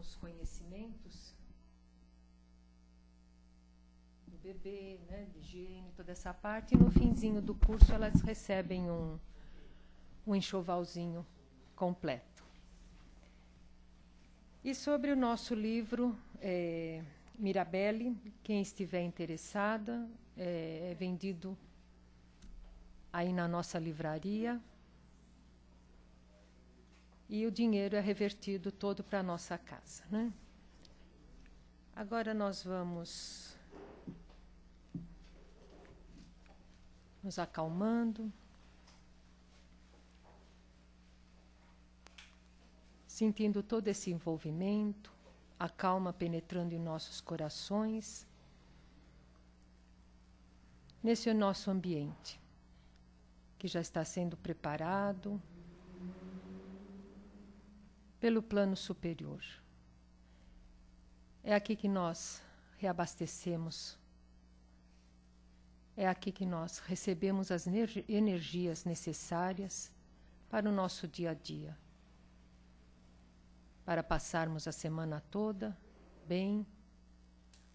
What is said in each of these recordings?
os conhecimentos do bebê, né, de higiene, toda essa parte, e no finzinho do curso elas recebem um enxovalzinho completo. E sobre o nosso livro, Mirabelle, quem estiver interessada, é vendido aí na nossa livraria, e o dinheiro é revertido todo para a nossa casa, né? Agora nós vamos nos acalmando, sentindo todo esse envolvimento, a calma penetrando em nossos corações, nesse nosso ambiente, que já está sendo preparado pelo plano superior. É aqui que nós reabastecemos, é aqui que nós recebemos as energias necessárias para o nosso dia a dia, para passarmos a semana toda bem,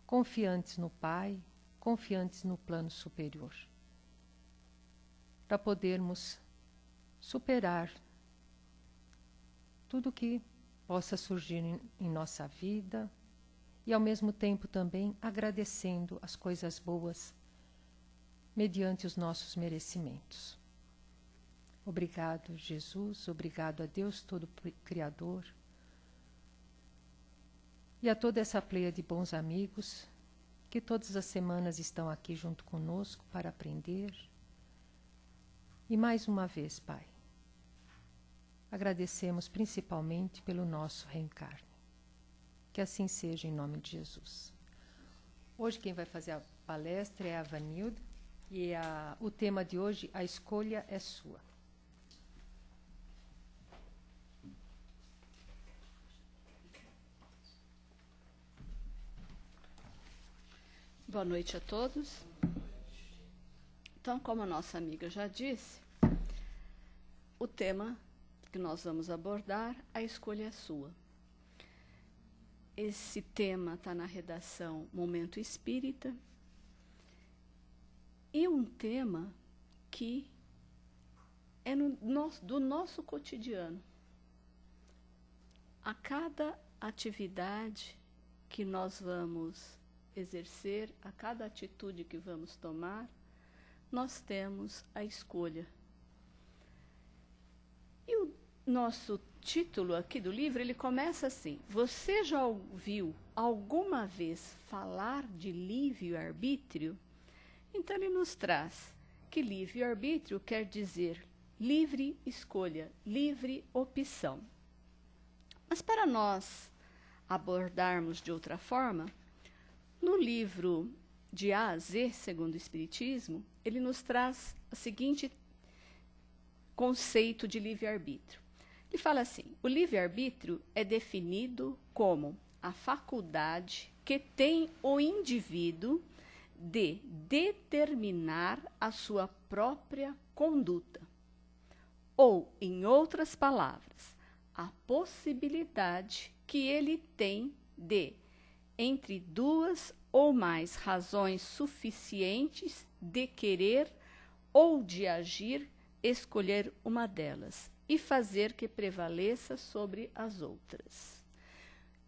confiantes no Pai, confiantes no plano superior, para podermos superar tudo que possa surgir em nossa vida e, ao mesmo tempo, também agradecendo as coisas boas mediante os nossos merecimentos. Obrigado, Jesus, obrigado a Deus Todo-Criador e a toda essa pleia de bons amigos que todas as semanas estão aqui junto conosco para aprender. E mais uma vez, Pai, agradecemos principalmente pelo nosso reencarne. Que assim seja em nome de Jesus. Hoje quem vai fazer a palestra é a Vanilda e o tema de hoje, a escolha é sua. Boa noite a todos. Então, como a nossa amiga já disse, o tema que nós vamos abordar, a escolha é sua. Esse tema está na redação Momento Espírita, e um tema que é do nosso cotidiano. A cada atividade que nós vamos exercer, a cada atitude que vamos tomar, nós temos a escolha. E o nosso título aqui do livro, ele começa assim: você já ouviu alguma vez falar de livre-arbítrio? Então ele nos traz que livre-arbítrio quer dizer livre escolha, livre opção. Mas para nós abordarmos de outra forma, no livro de A a Z, segundo o Espiritismo, ele nos traz o seguinte conceito de livre-arbítrio. Ele fala assim: o livre-arbítrio é definido como a faculdade que tem o indivíduo de determinar a sua própria conduta. Ou, em outras palavras, a possibilidade que ele tem de, entre duas ou mais razões suficientes de querer ou de agir, escolher uma delas e fazer que prevaleça sobre as outras.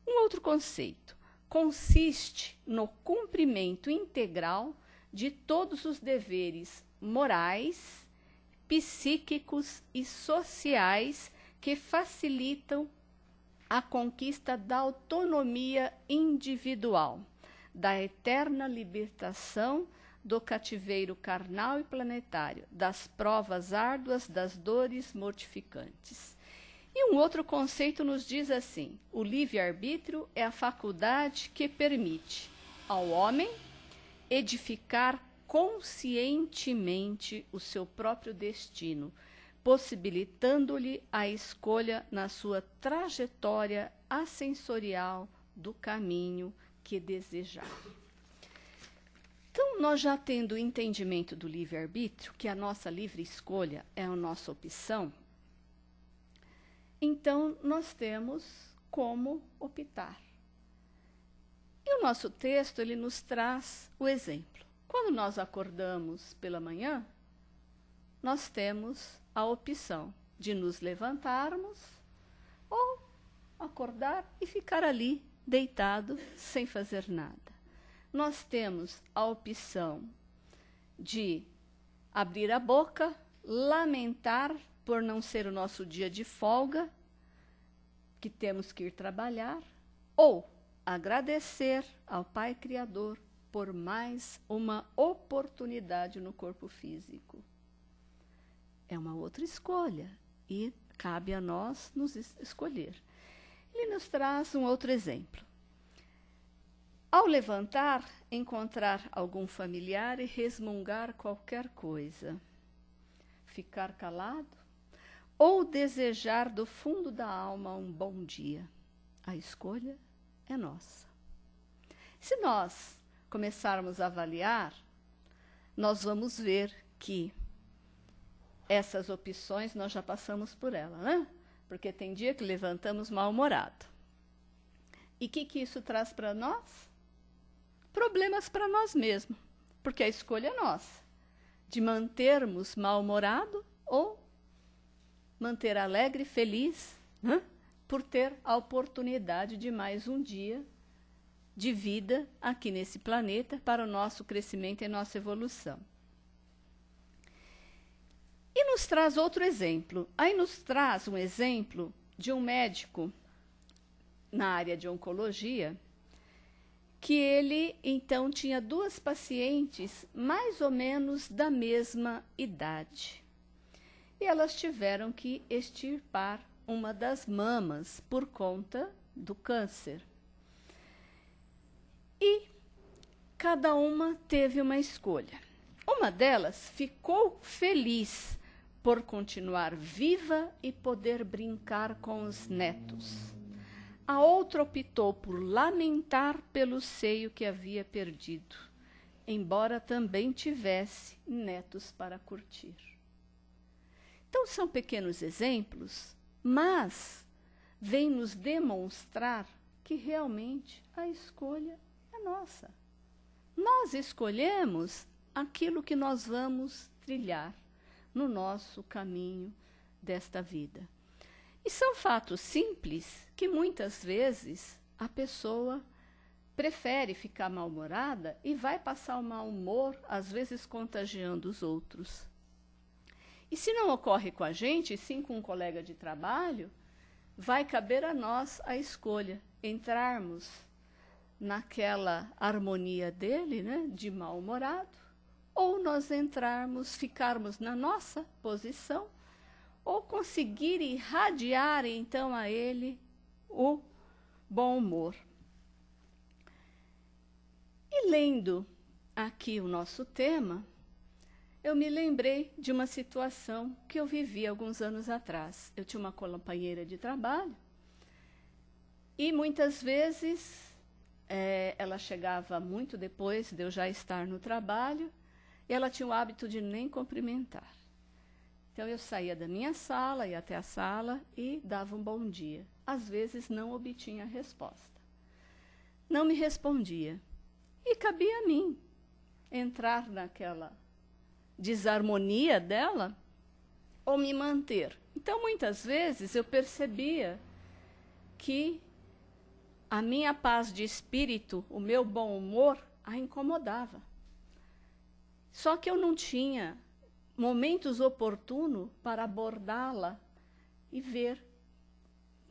Um outro conceito consiste no cumprimento integral de todos os deveres morais, psíquicos e sociais que facilitam a conquista da autonomia individual, da eterna libertação do cativeiro carnal e planetário, das provas árduas, das dores mortificantes. E um outro conceito nos diz assim: o livre-arbítrio é a faculdade que permite ao homem edificar conscientemente o seu próprio destino, possibilitando-lhe a escolha na sua trajetória ascensorial do caminho que desejar. Então, nós já tendo o entendimento do livre-arbítrio, que a nossa livre escolha é a nossa opção, então nós temos como optar. E o nosso texto, ele nos traz o exemplo. Quando nós acordamos pela manhã, nós temos a opção de nos levantarmos ou acordar e ficar ali deitado sem fazer nada. Nós temos a opção de abrir a boca, lamentar por não ser o nosso dia de folga, que temos que ir trabalhar, ou agradecer ao Pai Criador por mais uma oportunidade no corpo físico. É uma outra escolha e cabe a nós nos escolher. Ele nos traz um outro exemplo. Ao levantar, encontrar algum familiar e resmungar qualquer coisa, ficar calado ou desejar do fundo da alma um bom dia. A escolha é nossa. Se nós começarmos a avaliar, nós vamos ver que essas opções nós já passamos por ela, né? Porque tem dia que levantamos mal-humorado. E o que isso traz para nós? Problemas para nós mesmos, porque a escolha é nossa, de mantermos mal-humorado ou manter alegre, feliz, né? Por ter a oportunidade de mais um dia de vida aqui nesse planeta para o nosso crescimento e nossa evolução. E nos traz outro exemplo. Aí nos traz um exemplo de um médico na área de oncologia, que ele, então, tinha duas pacientes mais ou menos da mesma idade. E elas tiveram que extirpar uma das mamas por conta do câncer. E cada uma teve uma escolha. Uma delas ficou feliz por continuar viva e poder brincar com os netos. A outra optou por lamentar pelo seio que havia perdido, embora também tivesse netos para curtir. Então, são pequenos exemplos, mas vêm nos demonstrar que realmente a escolha é nossa. Nós escolhemos aquilo que nós vamos trilhar no nosso caminho desta vida. E são fatos simples que muitas vezes a pessoa prefere ficar mal-humorada e vai passar o mau humor, às vezes contagiando os outros. E se não ocorre com a gente, sim com um colega de trabalho, vai caber a nós a escolha, entrarmos naquela harmonia dele, né, de mal-humorado, ou nós entrarmos, ficarmos na nossa posição, ou conseguir irradiar, então, a ele o bom humor. E lendo aqui o nosso tema, eu me lembrei de uma situação que eu vivi alguns anos atrás. Eu tinha uma companheira de trabalho e, muitas vezes, ela chegava muito depois de eu já estar no trabalho e ela tinha o hábito de nem cumprimentar. Então, eu saía da minha sala, ia até a sala e dava um bom dia. Às vezes, não obtinha resposta. Não me respondia. E cabia a mim entrar naquela desarmonia dela ou me manter. Então, muitas vezes, eu percebia que a minha paz de espírito, o meu bom humor, a incomodava. Só que eu não tinha momentos oportunos para abordá-la e ver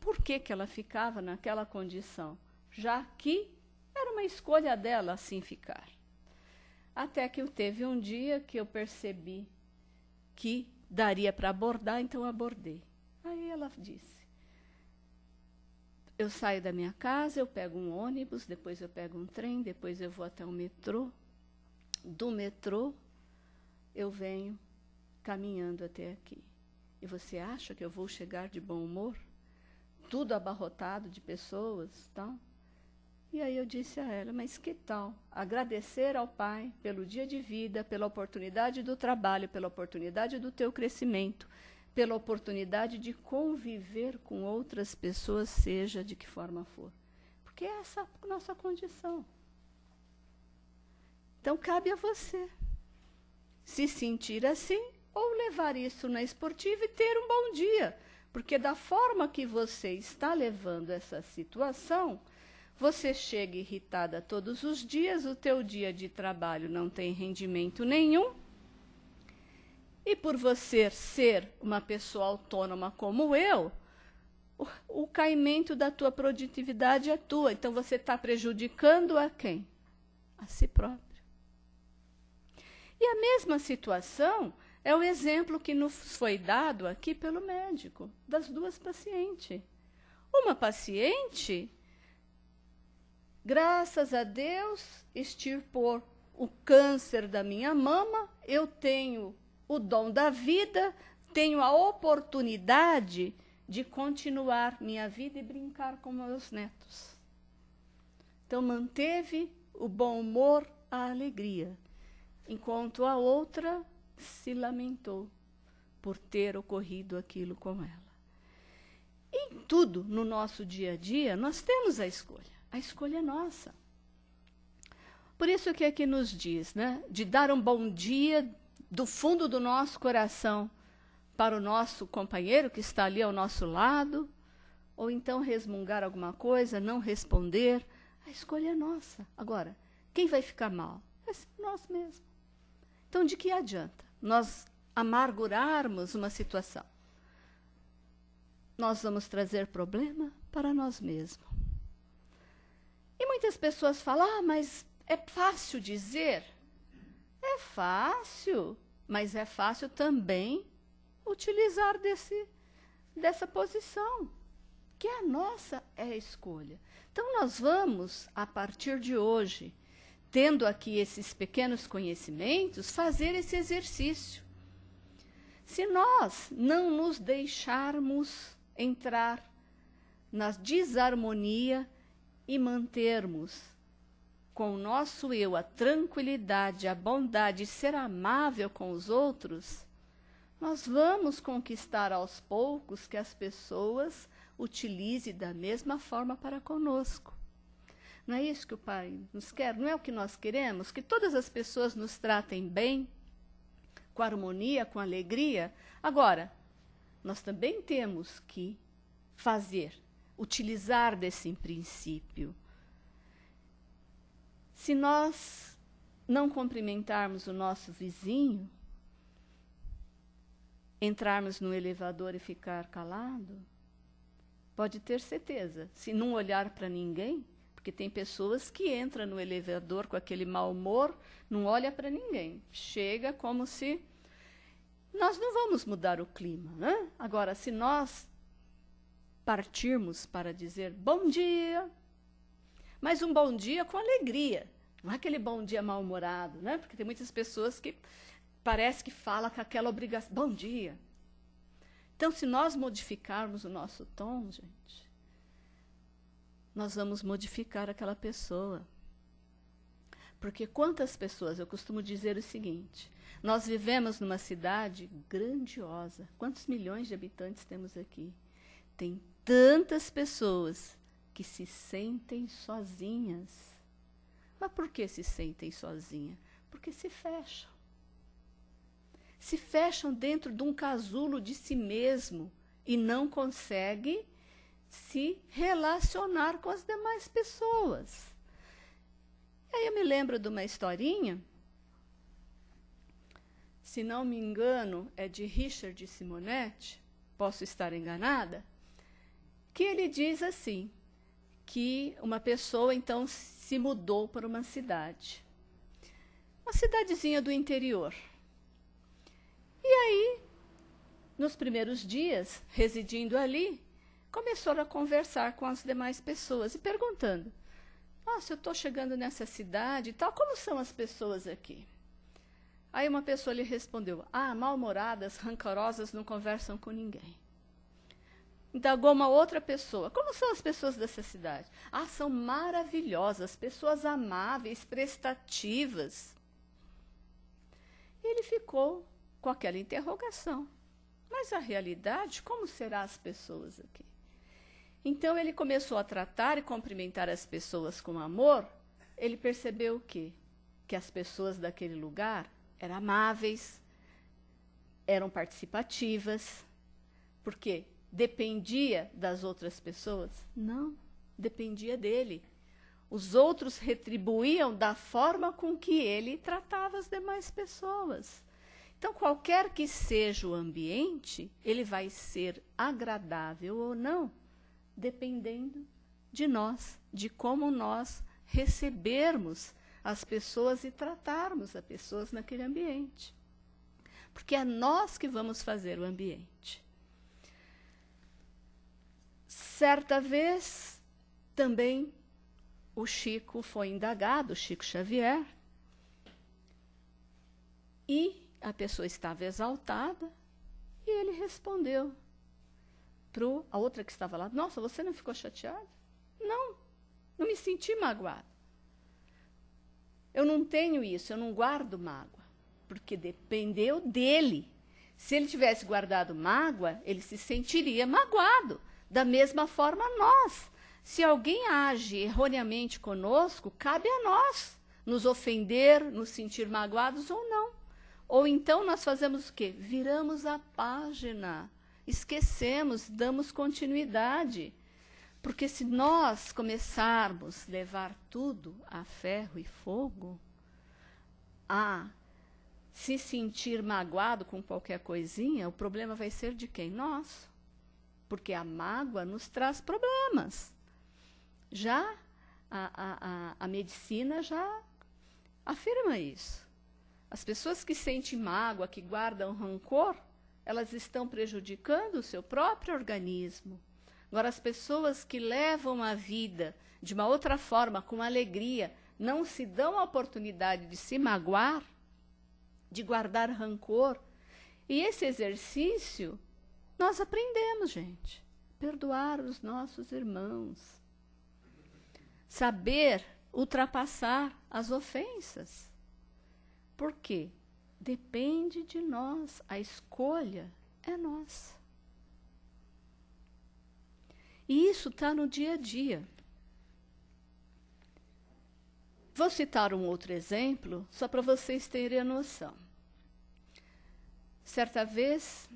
por que ela ficava naquela condição, já que era uma escolha dela assim ficar. Até que teve um dia que eu percebi que daria para abordar, então abordei. Aí ela disse, eu saio da minha casa, eu pego um ônibus, depois eu pego um trem, depois eu vou até o metrô. Do metrô, eu venho caminhando até aqui. E você acha que eu vou chegar de bom humor? Tudo abarrotado de pessoas, tal? E aí eu disse a ela, mas que tal agradecer ao Pai pelo dia de vida, pela oportunidade do trabalho, pela oportunidade do teu crescimento, pela oportunidade de conviver com outras pessoas, seja de que forma for. Porque é essa a nossa condição. Então, cabe a você se sentir assim ou levar isso na esportiva e ter um bom dia. Porque da forma que você está levando essa situação, você chega irritada todos os dias, o teu dia de trabalho não tem rendimento nenhum. E por você ser uma pessoa autônoma como eu, o caimento da tua produtividade é tua. Então, você está prejudicando a quem? A si próprio. E a mesma situação é o exemplo que nos foi dado aqui pelo médico, das duas pacientes. Uma paciente, graças a Deus, extirpou o câncer da minha mama, eu tenho o dom da vida, tenho a oportunidade de continuar minha vida e brincar com meus netos. Então, manteve o bom humor, a alegria, enquanto a outra se lamentou por ter ocorrido aquilo com ela. Em tudo, no nosso dia a dia, nós temos a escolha. A escolha é nossa. Por isso que aqui nos diz, né, de dar um bom dia do fundo do nosso coração para o nosso companheiro que está ali ao nosso lado, ou então resmungar alguma coisa, não responder. A escolha é nossa. Agora, quem vai ficar mal? Vai ser nós mesmos. Então, de que adianta nós amargurarmos uma situação? Nós vamos trazer problema para nós mesmos. E muitas pessoas falam, mas é fácil dizer. É fácil, mas é fácil também utilizar dessa posição, que a nossa é a escolha. Então, nós vamos, a partir de hoje, tendo aqui esses pequenos conhecimentos, fazer esse exercício. Se nós não nos deixarmos entrar na desarmonia e mantermos com o nosso eu a tranquilidade, a bondade, ser amável com os outros, nós vamos conquistar aos poucos que as pessoas utilizem da mesma forma para conosco. Não é isso que o Pai nos quer? Não é o que nós queremos? Que todas as pessoas nos tratem bem, com harmonia, com alegria? Agora, nós também temos que utilizar desse princípio. Se nós não cumprimentarmos o nosso vizinho, entrarmos no elevador e ficar calado, pode ter certeza, se não olhar para ninguém, porque tem pessoas que entram no elevador com aquele mau humor, não olha para ninguém. Chega como se... Nós não vamos mudar o clima, né? Agora, se nós partirmos para dizer bom dia, mas um bom dia com alegria, não é aquele bom dia mal-humorado, né? Porque tem muitas pessoas que parece que falam com aquela obrigação, bom dia. Então, se nós modificarmos o nosso tom, gente, nós vamos modificar aquela pessoa. Porque quantas pessoas, eu costumo dizer o seguinte, nós vivemos numa cidade grandiosa. Quantos milhões de habitantes temos aqui? Tem tantas pessoas que se sentem sozinhas. Mas por que se sentem sozinhas? Porque se fecham. Se fecham dentro de um casulo de si mesmo e não conseguem se relacionar com as demais pessoas. Aí eu me lembro de uma historinha, se não me engano, é de Richard Simonetti, posso estar enganada, que ele diz assim, que uma pessoa então se mudou para uma cidadezinha do interior. E aí, nos primeiros dias, residindo ali, começou a conversar com as demais pessoas e perguntando, nossa, eu estou chegando nessa cidade e tal, como são as pessoas aqui? Aí uma pessoa lhe respondeu, mal-humoradas, rancorosas, não conversam com ninguém. Indagou uma outra pessoa, como são as pessoas dessa cidade? São maravilhosas, pessoas amáveis, prestativas. E ele ficou com aquela interrogação. Mas a realidade, como serão as pessoas aqui? Então ele começou a tratar e cumprimentar as pessoas com amor. Ele percebeu o quê? Que as pessoas daquele lugar eram amáveis, eram participativas. Por quê? Dependia das outras pessoas? Não, dependia dele. Os outros retribuíam da forma com que ele tratava as demais pessoas. Então, qualquer que seja o ambiente, ele vai ser agradável ou não, dependendo de nós, de como nós recebermos as pessoas e tratarmos as pessoas naquele ambiente. Porque é nós que vamos fazer o ambiente. Certa vez, também, o Chico foi indagado, o Chico Xavier, e a pessoa estava exaltada, e ele respondeu para a outra que estava lá: nossa, você não ficou chateada? Não, não me senti magoada. Eu não tenho isso, eu não guardo mágoa, porque dependeu dele. Se ele tivesse guardado mágoa, ele se sentiria magoado. Da mesma forma nós. Se alguém age erroneamente conosco, cabe a nós nos ofender, nos sentir magoados ou não. Ou então nós fazemos o quê? Viramos a página, esquecemos, damos continuidade. Porque se nós começarmos a levar tudo a ferro e fogo, a se sentir magoado com qualquer coisinha, o problema vai ser de quem? Nós. Porque a mágoa nos traz problemas. Já a medicina já afirma isso. As pessoas que sentem mágoa, que guardam rancor, elas estão prejudicando o seu próprio organismo. Agora, as pessoas que levam a vida de uma outra forma, com alegria, não se dão a oportunidade de se magoar, de guardar rancor. E esse exercício, nós aprendemos, gente. Perdoar os nossos irmãos. Saber ultrapassar as ofensas. Por quê? Depende de nós. A escolha é nossa. E isso está no dia a dia. Vou citar um outro exemplo, só para vocês terem a noção. Certa vez,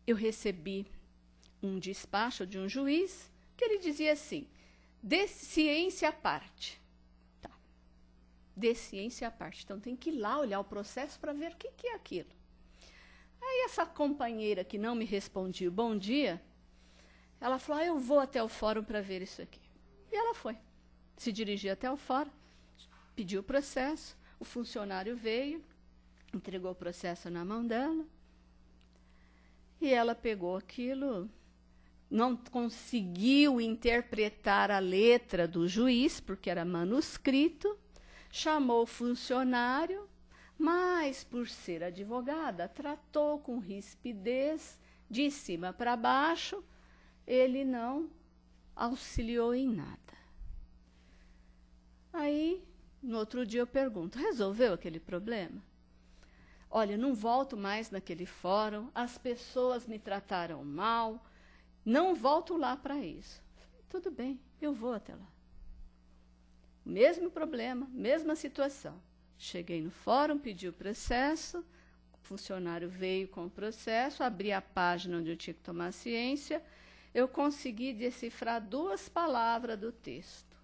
eu recebi um despacho de um juiz que ele dizia assim: dê ciência à parte. Tá. Dê ciência à parte. Então, tem que ir lá olhar o processo para ver o que é aquilo. Aí, essa companheira que não me respondia o bom dia, ela falou: eu vou até o fórum para ver isso aqui. E ela foi. Se dirigiu até o fórum, pediu o processo, o funcionário veio, entregou o processo na mão dela, e ela pegou aquilo, não conseguiu interpretar a letra do juiz, porque era manuscrito, chamou o funcionário, mas, por ser advogada, tratou com rispidez, de cima para baixo, ele não auxiliou em nada. Aí, no outro dia eu pergunto: resolveu aquele problema? Olha, não volto mais naquele fórum, as pessoas me trataram mal, não volto lá para isso. Tudo bem, eu vou até lá. Mesmo problema, mesma situação. Cheguei no fórum, pedi o processo, o funcionário veio com o processo, abri a página onde eu tinha que tomar ciência, eu consegui decifrar 2 palavras do texto.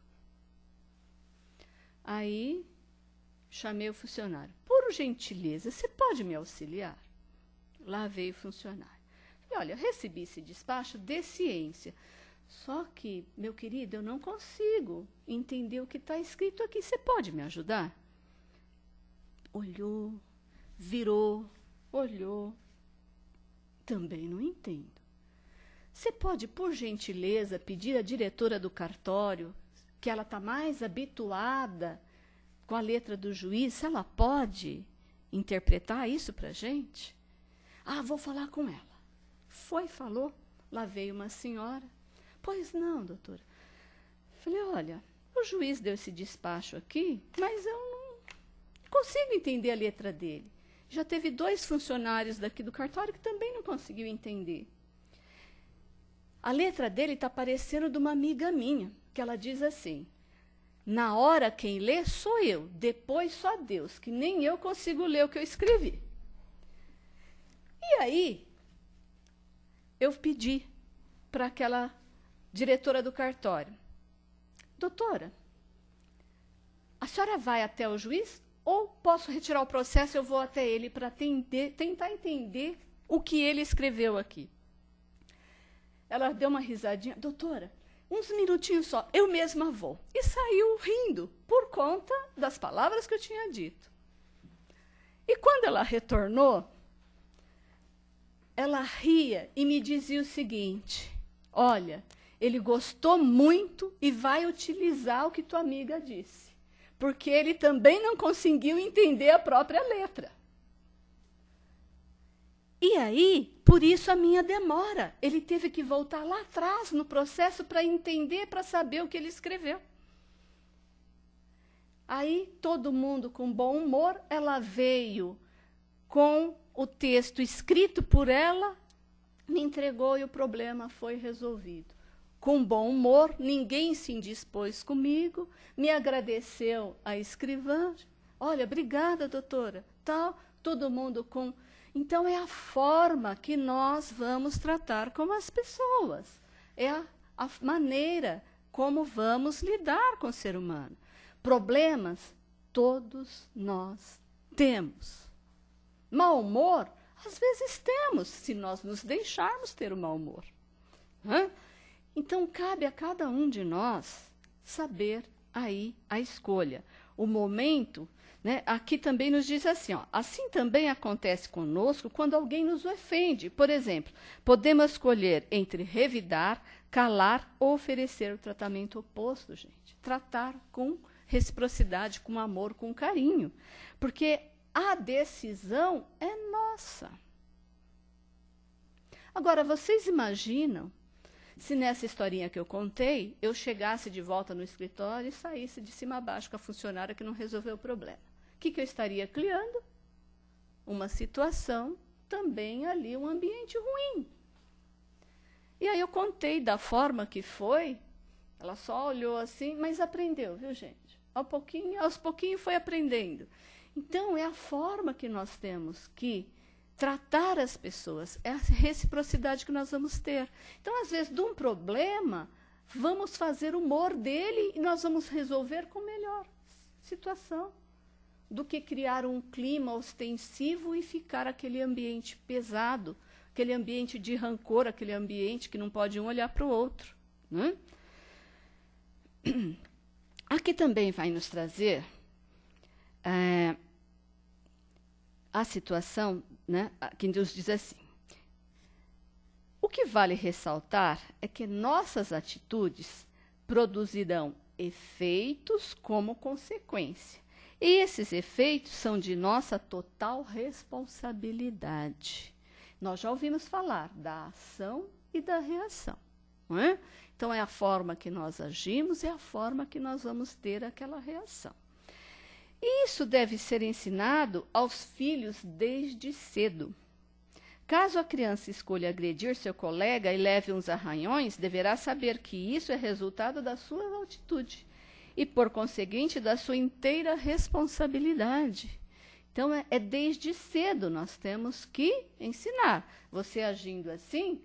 Aí, chamei o funcionário: por gentileza, você pode me auxiliar? Lá veio o funcionário. Falei: olha, recebi esse despacho de ciência, só que, meu querido, eu não consigo entender o que está escrito aqui. Você pode me ajudar? Olhou, virou, olhou. Também não entendo. Você pode, por gentileza, pedir à diretora do cartório, que ela está mais habituada com a letra do juiz, se ela pode interpretar isso para a gente? Ah, vou falar com ela. Foi, falou. Lá veio uma senhora. Pois não, doutora. Falei: olha, o juiz deu esse despacho aqui, mas eu não consigo entender a letra dele. Já teve 2 funcionários daqui do cartório que também não conseguiu entender. A letra dele está parecendo de uma amiga minha, que ela diz assim: na hora quem lê sou eu, depois só Deus, que nem eu consigo ler o que eu escrevi. E aí, eu pedi para aquela diretora do cartório: doutora, a senhora vai até o juiz ou posso retirar o processo e eu vou até ele para tentar entender o que ele escreveu aqui? Ela deu uma risadinha: doutora, uns minutinhos só, eu mesma vou. E saiu rindo por conta das palavras que eu tinha dito. E quando ela retornou, ela ria e me dizia o seguinte: olha, ele gostou muito e vai utilizar o que tua amiga disse, porque ele também não conseguiu entender a própria letra. E aí, por isso a minha demora. Ele teve que voltar lá atrás no processo para entender, para saber o que ele escreveu. Aí, todo mundo com bom humor, ela veio com o texto escrito por ela, me entregou e o problema foi resolvido. Com bom humor, ninguém se indispôs comigo, me agradeceu a escrivã. Olha, obrigada, doutora. Tal, todo mundo com... Então, é a forma que nós vamos tratar com as pessoas. É a maneira como vamos lidar com o ser humano. Problemas, todos nós temos. Mau humor, às vezes temos, se nós nos deixarmos ter o mau humor. Então, cabe a cada um de nós saber aí a escolha. O momento, né, aqui também nos diz assim, ó, assim também acontece conosco quando alguém nos ofende. Por exemplo, podemos escolher entre revidar, calar ou oferecer o tratamento oposto, gente. Tratar com reciprocidade, com amor, com carinho. Porque a decisão é nossa. Agora, vocês imaginam se nessa historinha que eu contei, eu chegasse de volta no escritório e saísse de cima a baixo com a funcionária que não resolveu o problema? O que eu estaria criando? Uma situação, também ali, um ambiente ruim. E aí eu contei da forma que foi, ela só olhou assim, mas aprendeu, viu, gente? Aos pouquinhos foi aprendendo. Então, é a forma que nós temos que tratar as pessoas, é a reciprocidade que nós vamos ter. Então, às vezes, de um problema, vamos fazer humor dele e nós vamos resolver com melhor situação do que criar um clima ostensivo e ficar aquele ambiente pesado, aquele ambiente de rancor, aquele ambiente que não pode um olhar para o outro. Né? Aqui também vai nos trazer a situação, né, que nos diz assim: o que vale ressaltar é que nossas atitudes produzirão efeitos como consequência. E esses efeitos são de nossa total responsabilidade. Nós já ouvimos falar da ação e da reação. Não é? Então, é a forma que nós agimos, é a forma que nós vamos ter aquela reação. E isso deve ser ensinado aos filhos desde cedo. Caso a criança escolha agredir seu colega e leve uns arranhões, deverá saber que isso é resultado da sua atitude e, por conseguinte, da sua inteira responsabilidade. Então, é desde cedo nós temos que ensinar. Você agindo assim,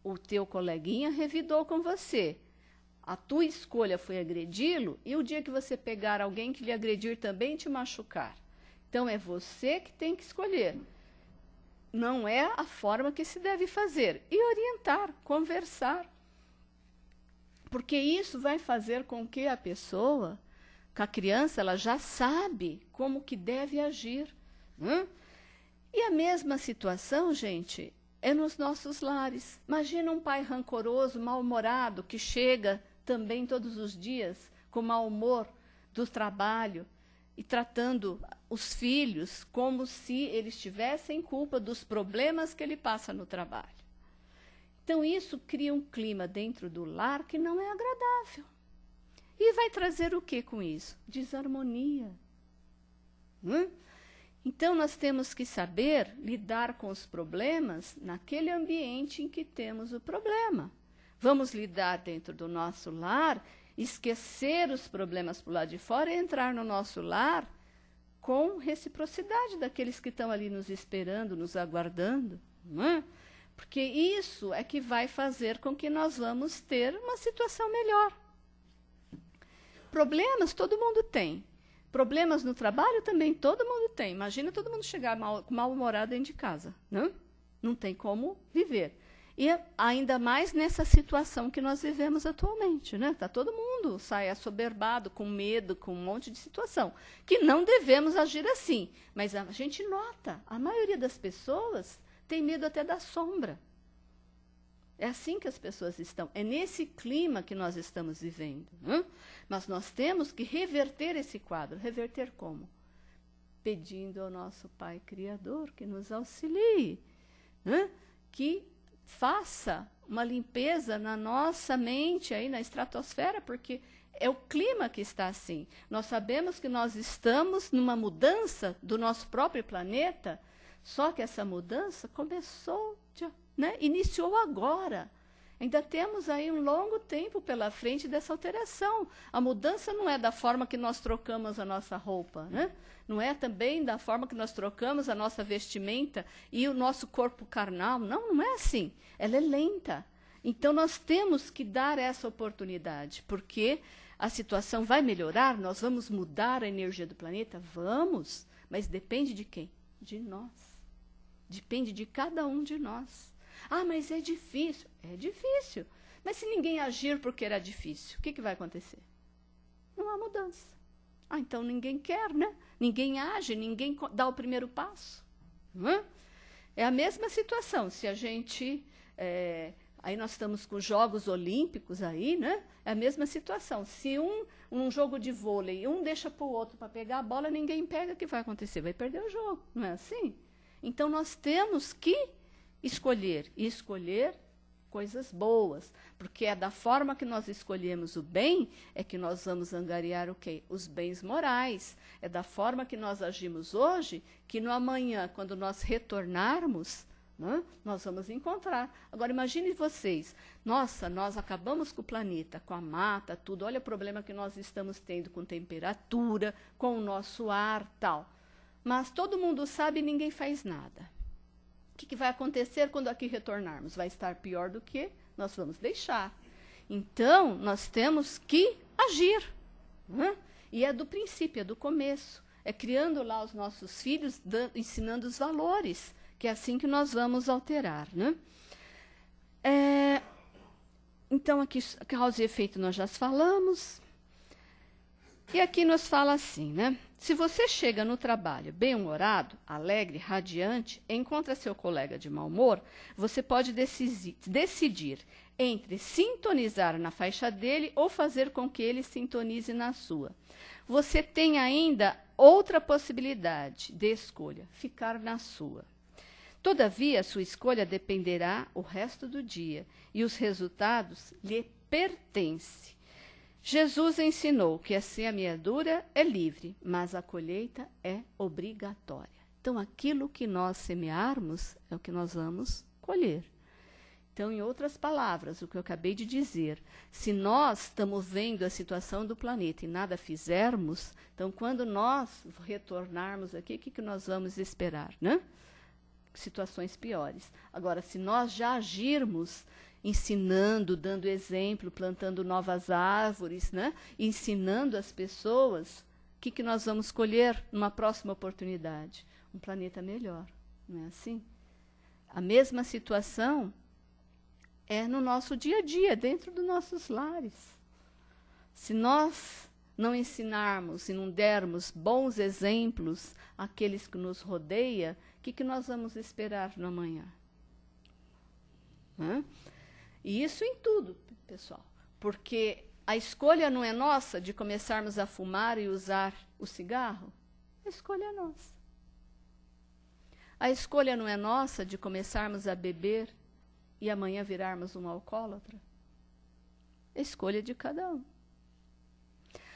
o teu coleguinha revidou com você. A tua escolha foi agredi-lo, e o dia que você pegar alguém que lhe agredir também te machucar. Então, é você que tem que escolher. Não é a forma que se deve fazer. E orientar, conversar. Porque isso vai fazer com que a pessoa, que a criança, ela já sabe como que deve agir. E a mesma situação, gente, é nos nossos lares. Imagina um pai rancoroso, mal-humorado, que chega também todos os dias com mau humor do trabalho e tratando os filhos como se eles tivessem culpa dos problemas que ele passa no trabalho. Então, isso cria um clima dentro do lar que não é agradável. E vai trazer o que com isso? Desarmonia. Então, nós temos que saber lidar com os problemas naquele ambiente em que temos o problema. Vamos lidar dentro do nosso lar, esquecer os problemas para o lado de fora e entrar no nosso lar com reciprocidade daqueles que estão ali nos esperando, nos aguardando, não é? Porque isso é que vai fazer com que nós vamos ter uma situação melhor. Problemas todo mundo tem. Problemas no trabalho também todo mundo tem. Imagina todo mundo chegar mal-humorado dentro de casa. Não tem como viver. E ainda mais nessa situação que nós vivemos atualmente. Tá todo mundo sai assoberbado, com medo, com um monte de situação. Que não devemos agir assim. Mas a gente nota, a maioria das pessoas tem medo até da sombra. É assim que as pessoas estão. É nesse clima que nós estamos vivendo. Mas nós temos que reverter esse quadro. Reverter como? Pedindo ao nosso Pai Criador que nos auxilie. Que faça uma limpeza na nossa mente, aí na estratosfera, porque é o clima que está assim. Nós sabemos que nós estamos numa mudança do nosso próprio planeta, só que essa mudança começou, iniciou agora. Ainda temos aí um longo tempo pela frente dessa alteração. A mudança não é da forma que nós trocamos a nossa roupa, não é também da forma que nós trocamos a nossa vestimenta e o nosso corpo carnal. Não é assim. Ela é lenta. Então, nós temos que dar essa oportunidade, porque a situação vai melhorar, nós vamos mudar a energia do planeta? Vamos, mas depende de quem? De nós. Depende de cada um de nós. Ah, mas é difícil. É difícil. Mas se ninguém agir porque era difícil, o que vai acontecer? Não há mudança. Ah, então ninguém quer, Ninguém age, ninguém dá o primeiro passo. É a mesma situação. Se a gente... aí nós estamos com Jogos Olímpicos aí, É a mesma situação. Se um jogo de vôlei, um deixa para o outro para pegar a bola, ninguém pega, o que vai acontecer? Vai perder o jogo, não é assim? Então, nós temos que escolher coisas boas, porque é da forma que nós escolhemos o bem, é que nós vamos angariar o quê? Os bens morais. É da forma que nós agimos hoje, que no amanhã, quando nós retornarmos, nós vamos encontrar. Agora, imagine vocês, nossa, nós acabamos com o planeta, com a mata, tudo, olha o problema que nós estamos tendo com temperatura, com o nosso ar, tal. Mas todo mundo sabe e ninguém faz nada. O que vai acontecer quando aqui retornarmos? Vai estar pior do que nós vamos deixar. Então, nós temos que agir. E é do princípio, é do começo. É criando lá os nossos filhos, ensinando os valores, que é assim que nós vamos alterar. Então, aqui, causa e efeito nós já falamos. E aqui nos fala assim, Se você chega no trabalho bem-humorado, alegre, radiante, e encontra seu colega de mau humor, você pode decidir entre sintonizar na faixa dele ou fazer com que ele sintonize na sua. Você tem ainda outra possibilidade de escolha, ficar na sua. Todavia, sua escolha dependerá o resto do dia e os resultados lhe pertencem. Jesus ensinou que a semeadura é livre, mas a colheita é obrigatória. Então, aquilo que nós semearmos é o que nós vamos colher. Então, em outras palavras, o que eu acabei de dizer, se nós estamos vendo a situação do planeta e nada fizermos, então, quando nós retornarmos aqui, o que nós vamos esperar, Situações piores. Agora, se nós já agirmos ensinando, dando exemplo, plantando novas árvores, ensinando as pessoas, o que nós vamos colher numa próxima oportunidade? Um planeta melhor, não é assim? A mesma situação é no nosso dia a dia, dentro dos nossos lares. Se nós não ensinarmos e não dermos bons exemplos àqueles que nos rodeiam, o que nós vamos esperar no amanhã? E isso em tudo, pessoal. Porque a escolha não é nossa de começarmos a fumar e usar o cigarro. A escolha é nossa. A escolha não é nossa de começarmos a beber e amanhã virarmos um alcoólatra. A escolha é de cada um.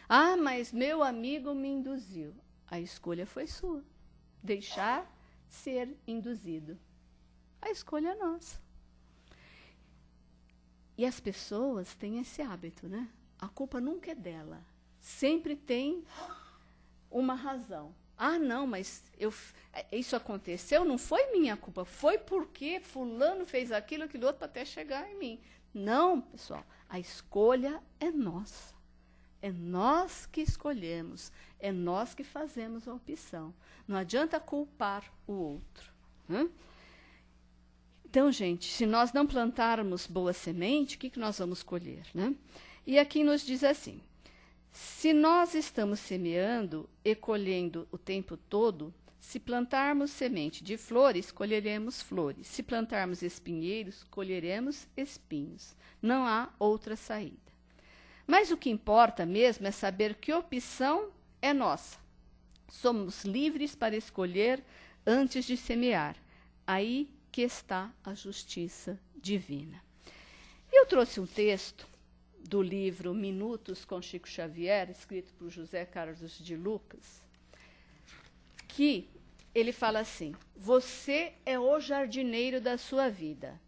Ah, mas meu amigo me induziu. A escolha foi sua. deixar ser induzido. A escolha é nossa. E as pessoas têm esse hábito, né? A culpa nunca é dela. Sempre tem uma razão. Ah, não, mas isso aconteceu, não foi minha culpa, foi porque fulano fez aquilo, aquilo outro, para até chegar em mim. Não, pessoal, a escolha é nossa. É nós que escolhemos, é nós que fazemos a opção. Não adianta culpar o outro. Então, gente, se nós não plantarmos boa semente, o que nós vamos colher, né? E aqui nos diz assim: se nós estamos semeando e colhendo o tempo todo, se plantarmos semente de flores, colheremos flores. Se plantarmos espinheiros, colheremos espinhos. Não há outra saída. Mas o que importa mesmo é saber que opção é nossa. Somos livres para escolher antes de semear. Aí que está a justiça divina. Eu trouxe um texto do livro Minutos com Chico Xavier, escrito por José Carlos de Lucas, que ele fala assim: você é o jardineiro da sua vida.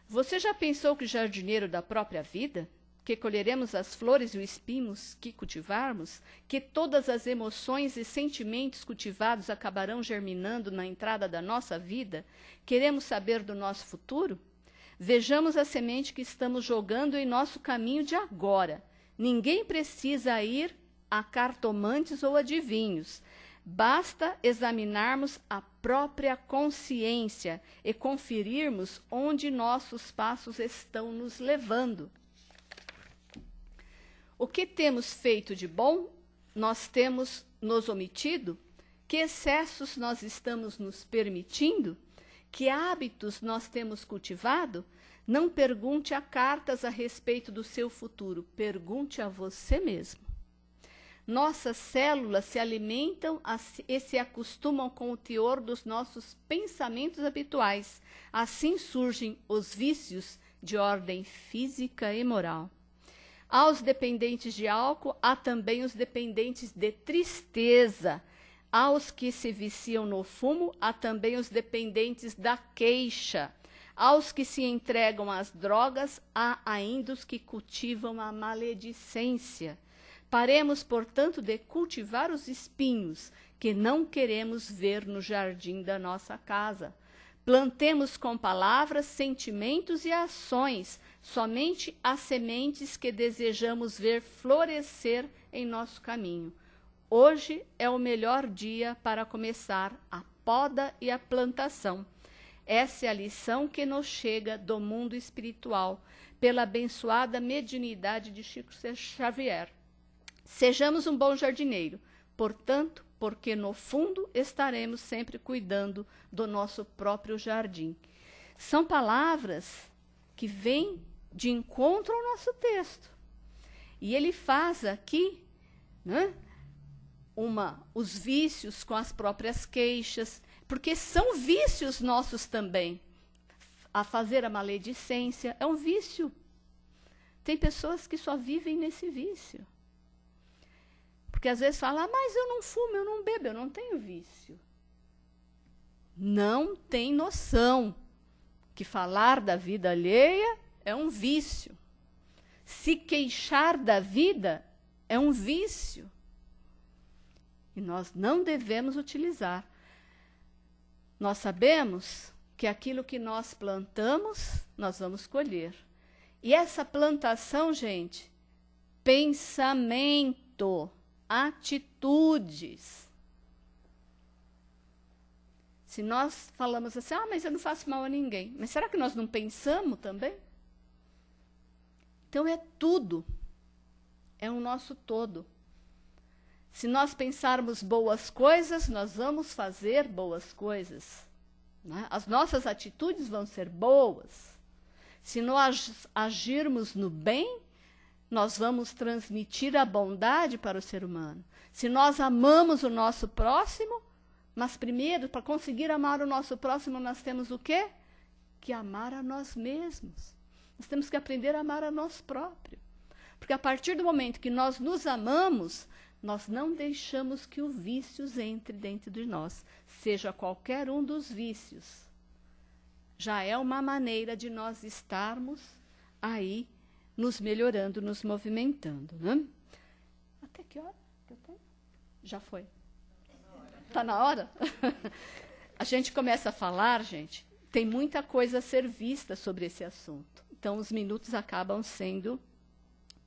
Você já pensou que jardineiro da própria vida? Que colheremos as flores e os espinhos que cultivarmos? Que todas as emoções e sentimentos cultivados acabarão germinando na entrada da nossa vida? Queremos saber do nosso futuro? Vejamos a semente que estamos jogando em nosso caminho de agora. Ninguém precisa ir a cartomantes ou adivinhos. Basta examinarmos a própria consciência e conferirmos onde nossos passos estão nos levando. O que temos feito de bom? Nós temos nos omitido? Que excessos nós estamos nos permitindo? Que hábitos nós temos cultivado? Não pergunte a cartas a respeito do seu futuro, pergunte a você mesmo. Nossas células se alimentam e se acostumam com o teor dos nossos pensamentos habituais. Assim surgem os vícios de ordem física e moral. Aos dependentes de álcool, há também os dependentes de tristeza. Aos que se viciam no fumo, há também os dependentes da queixa. Aos que se entregam às drogas, há ainda os que cultivam a maledicência. Paremos, portanto, de cultivar os espinhos que não queremos ver no jardim da nossa casa. Plantemos com palavras, sentimentos e ações somente as sementes que desejamos ver florescer em nosso caminho. Hoje é o melhor dia para começar a poda e a plantação. Essa é a lição que nos chega do mundo espiritual, pela abençoada mediunidade de Chico Xavier. Sejamos um bom jardineiro, portanto, porque no fundo estaremos sempre cuidando do nosso próprio jardim. São palavras que vêm de encontro ao nosso texto. E ele faz aqui, né, os vícios com as próprias queixas, porque são vícios nossos também. A fazer a maledicência é um vício. Tem pessoas que só vivem nesse vício. Porque às vezes fala, mas eu não fumo, eu não bebo, eu não tenho vício. Não tem noção que falar da vida alheia é um vício. Se queixar da vida é um vício. E nós não devemos utilizar. Nós sabemos que aquilo que nós plantamos, nós vamos colher. E essa plantação, gente, pensamento, atitudes. Se nós falamos assim, mas eu não faço mal a ninguém. Mas será que nós não pensamos também? Então é tudo. É o nosso todo. Se nós pensarmos boas coisas, nós vamos fazer boas coisas. Né? As nossas atitudes vão ser boas. Se nós agirmos no bem, nós vamos transmitir a bondade para o ser humano. Se nós amamos o nosso próximo, mas primeiro, para conseguir amar o nosso próximo, nós temos o quê? Que amar a nós mesmos. Nós temos que aprender a amar a nós próprios. Porque a partir do momento que nós nos amamos, nós não deixamos que o vício entre dentro de nós, seja qualquer um dos vícios. Já é uma maneira de nós estarmos aí nos melhorando, nos movimentando, né? Até que hora que eu tenho? Já foi. Está na hora? A gente começa a falar, gente, tem muita coisa a ser vista sobre esse assunto. Então, os minutos acabam sendo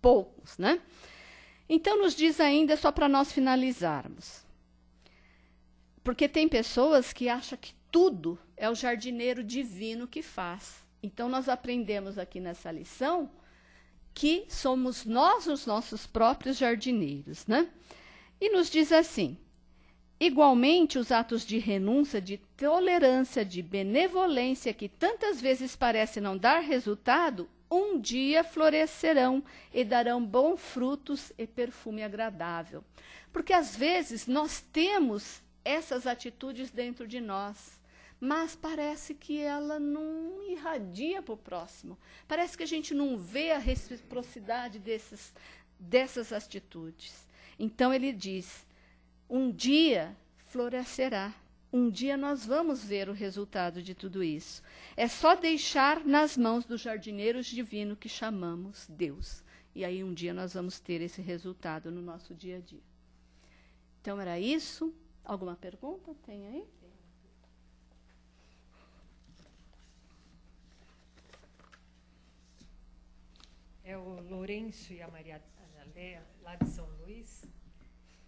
poucos, né? Então, nos diz ainda, só para nós finalizarmos. Porque tem pessoas que acham que tudo é o jardineiro divino que faz. Então, nós aprendemos aqui nessa lição que somos nós os nossos próprios jardineiros, né? E nos diz assim: igualmente, os atos de renúncia, de tolerância, de benevolência, que tantas vezes parecem não dar resultado, um dia florescerão e darão bons frutos e perfume agradável. Porque, às vezes, nós temos essas atitudes dentro de nós, mas parece que ela não irradia para o próximo. Parece que a gente não vê a reciprocidade dessas atitudes. Então, ele diz: um dia florescerá. Um dia nós vamos ver o resultado de tudo isso. É só deixar nas mãos do jardineiro divino que chamamos Deus. E aí um dia nós vamos ter esse resultado no nosso dia a dia. Então era isso. Alguma pergunta? Tem aí? É o Lourenço e a Maria Ana Léa, lá de São Luís.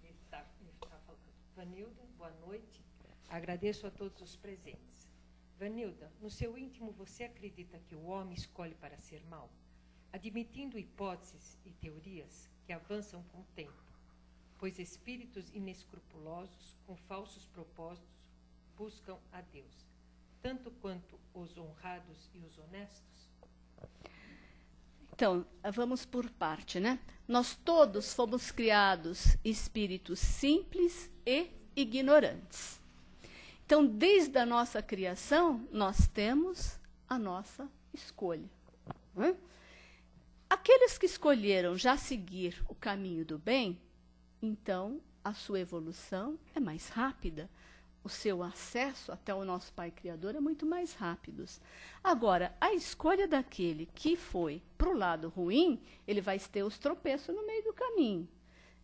Ele está falando. Vanilda, boa noite. Agradeço a todos os presentes. Vanilda, no seu íntimo você acredita que o homem escolhe para ser mau? Admitindo hipóteses e teorias que avançam com o tempo, pois espíritos inescrupulosos, com falsos propósitos, buscam a Deus, tanto quanto os honrados e os honestos? Então, vamos por parte, né? Nós todos fomos criados espíritos simples e ignorantes. Então, desde a nossa criação, nós temos a nossa escolha. Né? Aqueles que escolheram já seguir o caminho do bem, então a sua evolução é mais rápida. O seu acesso até o nosso Pai Criador é muito mais rápido. Agora, a escolha daquele que foi para o lado ruim, ele vai ter os tropeços no meio do caminho.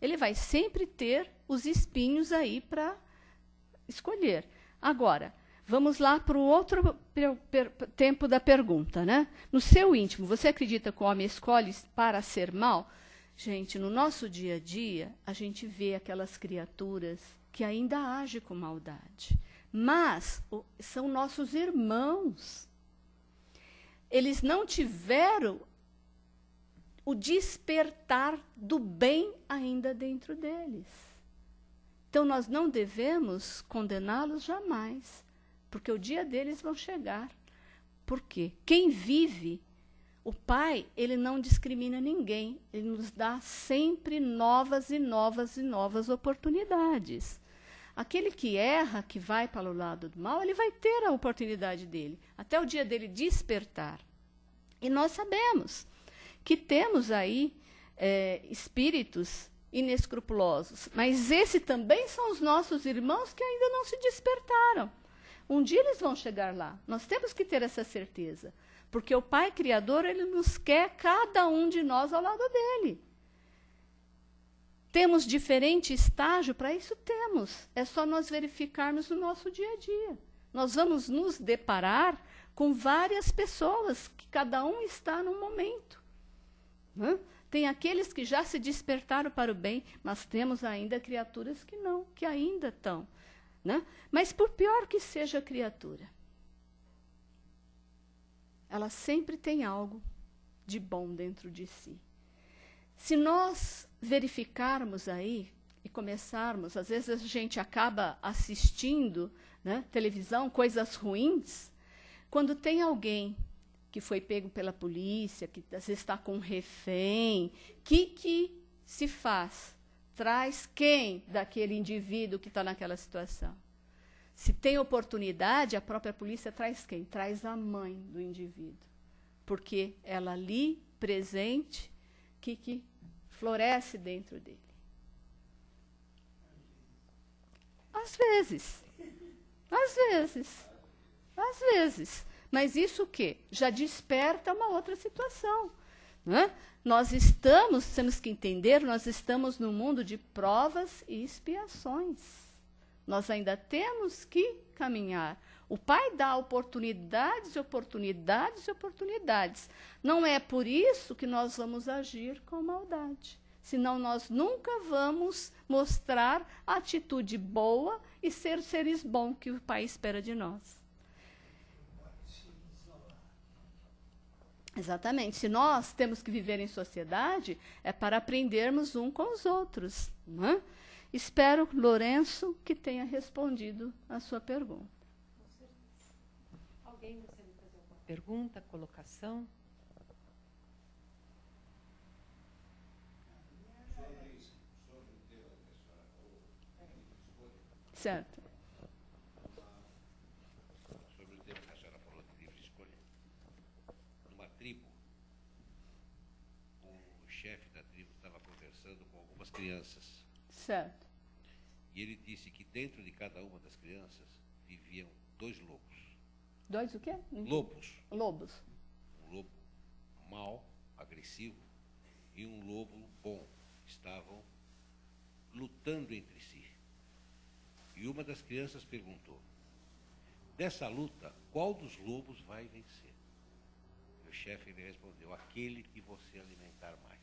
Ele vai sempre ter os espinhos aí para escolher. Agora, vamos lá para o outro tempo da pergunta, né? No seu íntimo, você acredita que o homem escolhe para ser mal? Gente, no nosso dia a dia, a gente vê aquelas criaturas que ainda agem com maldade. Mas são nossos irmãos. Eles não tiveram o despertar do bem ainda dentro deles. Então, nós não devemos condená-los jamais, porque o dia deles vão chegar. Por quê? Quem vive, o Pai, ele não discrimina ninguém. Ele nos dá sempre novas e novas e novas oportunidades. Aquele que erra, que vai para o lado do mal, ele vai ter a oportunidade dele, até o dia dele despertar. E nós sabemos que temos aí espíritos inescrupulosos, mas esses também são os nossos irmãos que ainda não se despertaram. Um dia eles vão chegar lá. Nós temos que ter essa certeza, porque o Pai Criador, ele nos quer cada um de nós ao lado dele. Temos diferente estágio? Para isso temos. É só nós verificarmos no nosso dia a dia. Nós vamos nos deparar com várias pessoas, que cada um está num momento. Né? Tem aqueles que já se despertaram para o bem, mas temos ainda criaturas que não, que ainda estão. Né? Mas por pior que seja a criatura, ela sempre tem algo de bom dentro de si. Se nós verificarmos aí e começarmos, às vezes a gente acaba assistindo, né, televisão, coisas ruins, quando tem alguém que foi pego pela polícia, que às vezes está com um refém, que se faz? Traz quem daquele indivíduo que está naquela situação? Se tem oportunidade, a própria polícia traz quem? Traz a mãe do indivíduo. Porque ela ali, presente, que floresce dentro dele. Às vezes. Às vezes. Às vezes. Mas isso o quê? Já desperta uma outra situação. Né? Nós temos que entender, nós estamos num mundo de provas e expiações. Nós ainda temos que caminhar. O Pai dá oportunidades e oportunidades e oportunidades. Não é por isso que nós vamos agir com maldade. Senão nós nunca vamos mostrar a atitude boa e ser seres bons que o Pai espera de nós. Exatamente. Se nós temos que viver em sociedade, é para aprendermos um com os outros. Não é? Espero, Lourenço, que tenha respondido a sua pergunta. Alguém gostaria de fazer alguma pergunta, colocação? Certo. Sobre o tema que a senhora falou de livre escolha. Numa tribo, o chefe da tribo estava conversando com algumas crianças. Certo. E ele disse que dentro de cada uma das crianças viviam 2 lobos. 2 o quê? Lobos. Lobos. Um lobo mau, agressivo, e um lobo bom. Estavam lutando entre si. E uma das crianças perguntou: dessa luta, qual dos lobos vai vencer? E o chefe lhe respondeu: aquele que você alimentar mais.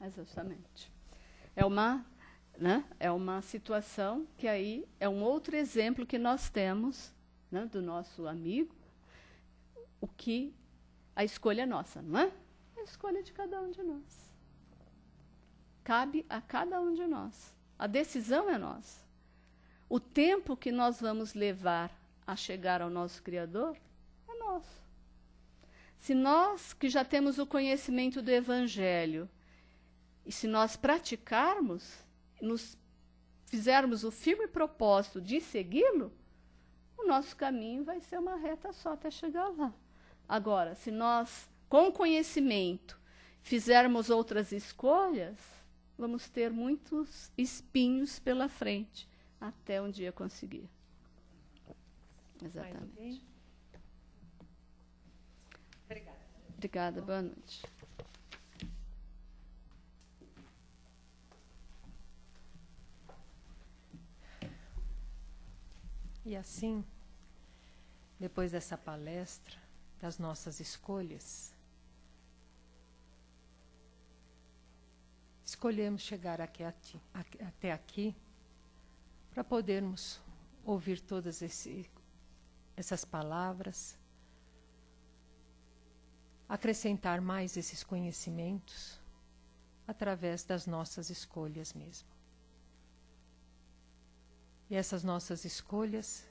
Exatamente. É uma situação que aí é um outro exemplo que nós temos, né, do nosso amigo, o que a escolha é nossa, não é? A escolha de cada um de nós. Cabe a cada um de nós. A decisão é nossa. O tempo que nós vamos levar a chegar ao nosso Criador é nosso. Se nós, que já temos o conhecimento do Evangelho, e se nós praticarmos, nos fizermos o firme propósito de segui-lo, o nosso caminho vai ser uma reta só até chegar lá. Agora, se nós, com conhecimento, fizermos outras escolhas, vamos ter muitos espinhos pela frente, até um dia conseguir. Exatamente. Obrigada. Obrigada, boa noite. E assim, depois dessa palestra, das nossas escolhas, escolhemos chegar até aqui para podermos ouvir todas essas palavras, acrescentar mais esses conhecimentos através das nossas escolhas mesmo. E essas nossas escolhas,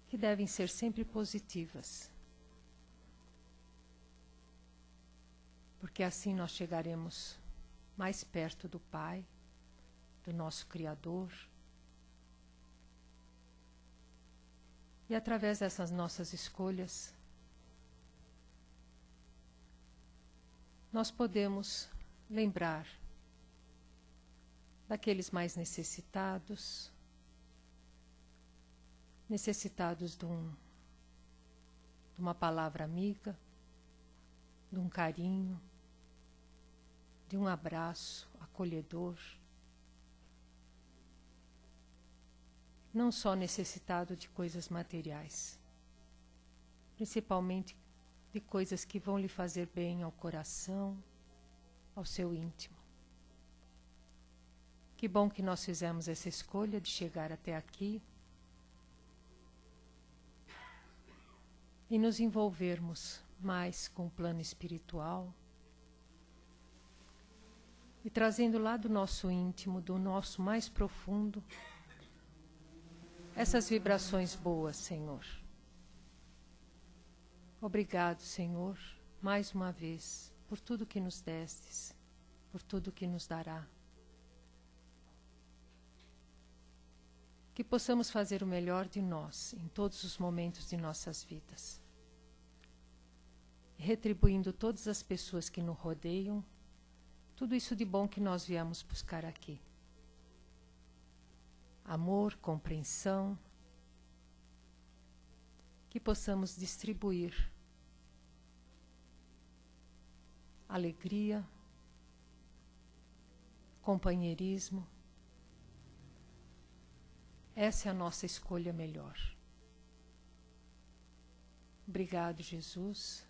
que devem ser sempre positivas, porque assim nós chegaremos mais perto do Pai, do nosso Criador, e através dessas nossas escolhas, nós podemos lembrar daqueles mais necessitados, de uma palavra amiga, de um carinho, de um abraço acolhedor. Não só necessitado de coisas materiais, principalmente de coisas que vão lhe fazer bem ao coração, ao seu íntimo. Que bom que nós fizemos essa escolha de chegar até aqui e nos envolvermos mais com o plano espiritual e trazendo lá do nosso íntimo, do nosso mais profundo, essas vibrações boas, Senhor. Obrigado, Senhor, mais uma vez, por tudo que nos destes, por tudo que nos dará. Que possamos fazer o melhor de nós em todos os momentos de nossas vidas, retribuindo todas as pessoas que nos rodeiam tudo isso de bom que nós viemos buscar aqui. Amor, compreensão, que possamos distribuir alegria, companheirismo. Essa é a nossa escolha melhor. Obrigado, Jesus.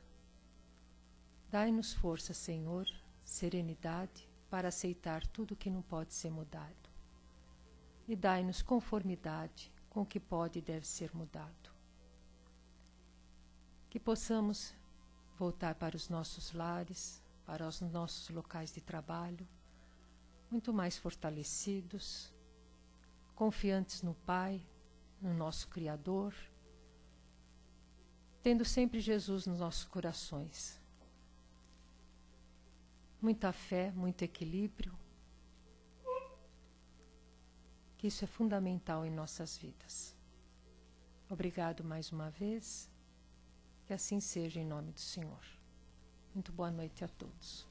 Dai-nos força, Senhor, serenidade para aceitar tudo que não pode ser mudado. E dai-nos conformidade com o que pode e deve ser mudado. Que possamos voltar para os nossos lares, para os nossos locais de trabalho, muito mais fortalecidos, confiantes no Pai, no nosso Criador, tendo sempre Jesus nos nossos corações. Muita fé, muito equilíbrio, que isso é fundamental em nossas vidas. Obrigado mais uma vez, que assim seja em nome do Senhor. Muito boa noite a todos.